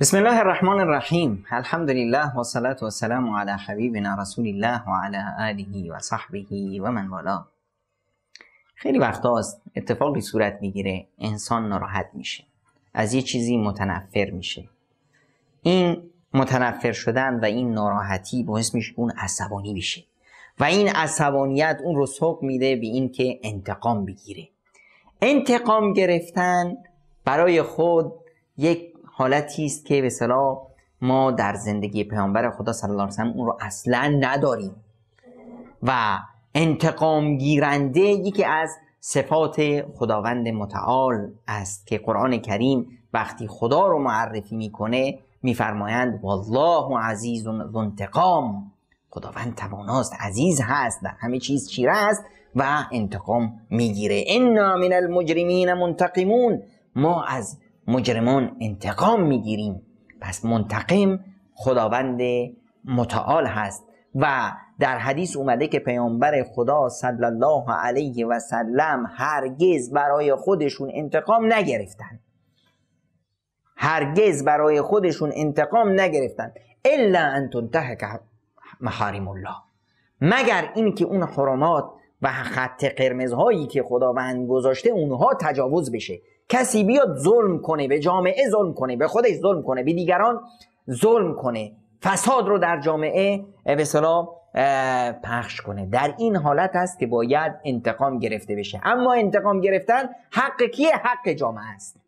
بسم الله الرحمن الرحیم. الحمد لله و صلاة و سلام علی حبیبنا رسول الله و علی آله و صحبه و من والاه. خیلی وقتاست اتفاقی صورت میگیره، انسان ناراحت میشه، از یه چیزی متنفر میشه. این متنفر شدن و این ناراحتی باعث میشه اون عصبانی بشه و این عصبانیت اون رو سوق میده به این که انتقام بگیره. انتقام گرفتن برای خود یک حالتی است که به اصطلاح ما در زندگی پیامبر خدا صلی الله علیه و سلم اون رو اصلا نداریم و انتقام گیرنده یکی از صفات خداوند متعال است که قرآن کریم وقتی خدا رو معرفی میکنه میفرمایند والله عزیز ذو انتقام. خداوند تواناست، عزیز هست، در همه چیز چیره است و انتقام میگیره. انا من المجرمین منتقمون، ما از مجرمان انتقام میگیریم. پس منتقم خداوند متعال هست و در حدیث اومده که پیامبر خدا صلی الله علیه و سلم هرگز برای خودشون انتقام نگرفتن، هرگز برای خودشون انتقام نگرفتن الا ان تنتهک محارم الله، مگر این که اون حرمات و خط قرمزهایی که خداوند گذاشته اونها تجاوز بشه. کسی بیاد ظلم کنه، به جامعه ظلم کنه، به خودش ظلم کنه، به دیگران ظلم کنه، فساد رو در جامعه به اصطلاح پخش کنه، در این حالت است که باید انتقام گرفته بشه. اما انتقام گرفتن حق کیه؟ حق جامعه است.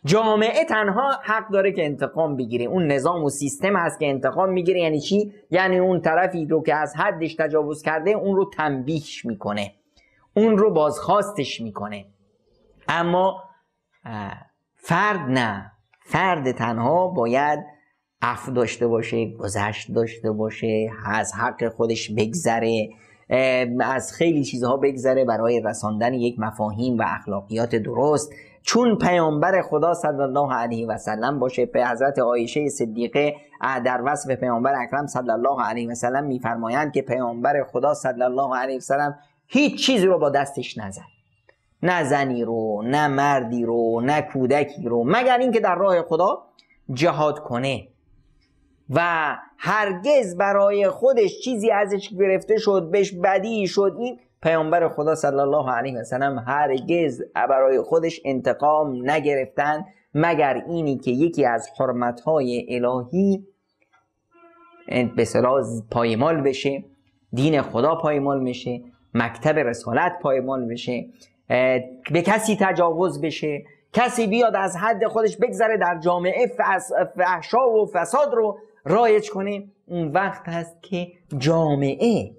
جامعه تنها حق داره که انتقام بگیره. اون نظام و سیستم هست که انتقام میگیره. یعنی چی؟ یعنی اون طرفی رو که از حدش تجاوز کرده اون رو تنبیهش میکنه، اون رو بازخواستش میکنه. اما فرد نه، فرد تنها باید عفو داشته باشه، گذشت داشته باشه، از حق خودش بگذره، از خیلی چیزها بگذره برای رساندن یک مفاهیم و اخلاقیات درست. چون پیامبر خدا صلی الله علیه و سلم باشه، به حضرت عایشه صدیقه در وصف پیامبر اکرم صلی الله علیه و سلم میفرمایند که پیامبر خدا صلی الله علیه و سلم هیچ چیزی رو با دستش نزد، نه زنی رو، نه مردی رو، نه کودکی رو، مگر اینکه در راه خدا جهاد کنه و هرگز برای خودش چیزی ازش گرفته شد، بهش بدی شد. این پیامبر خدا صلی الله علیه و سلم هرگز برای خودش انتقام نگرفتن مگر اینی که یکی از حرمت‌های الهی به اصطلاح پایمال بشه، دین خدا پایمال بشه، مکتب رسالت پایمال بشه، به کسی تجاوز بشه، کسی بیاد از حد خودش بگذره در جامعه فحشا و فساد رو رایج کنه. اون وقت هست که جامعه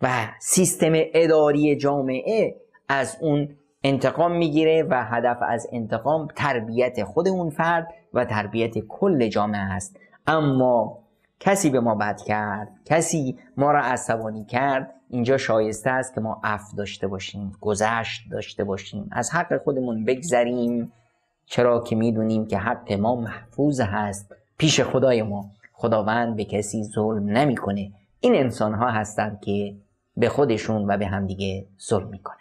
و سیستم اداری جامعه از اون انتقام میگیره و هدف از انتقام تربیت خود اون فرد و تربیت کل جامعه هست. اما کسی به ما بد کرد، کسی ما را عصبانی کرد، اینجا شایسته است که ما عفو داشته باشیم، گذشت داشته باشیم، از حق خودمون بگذریم، چرا که میدونیم که حق ما محفوظ هست پیش خدای ما. خداوند به کسی ظلم نمیکنه. این انسان ها هستند که به خودشون و به همدیگه ظلم میکنن.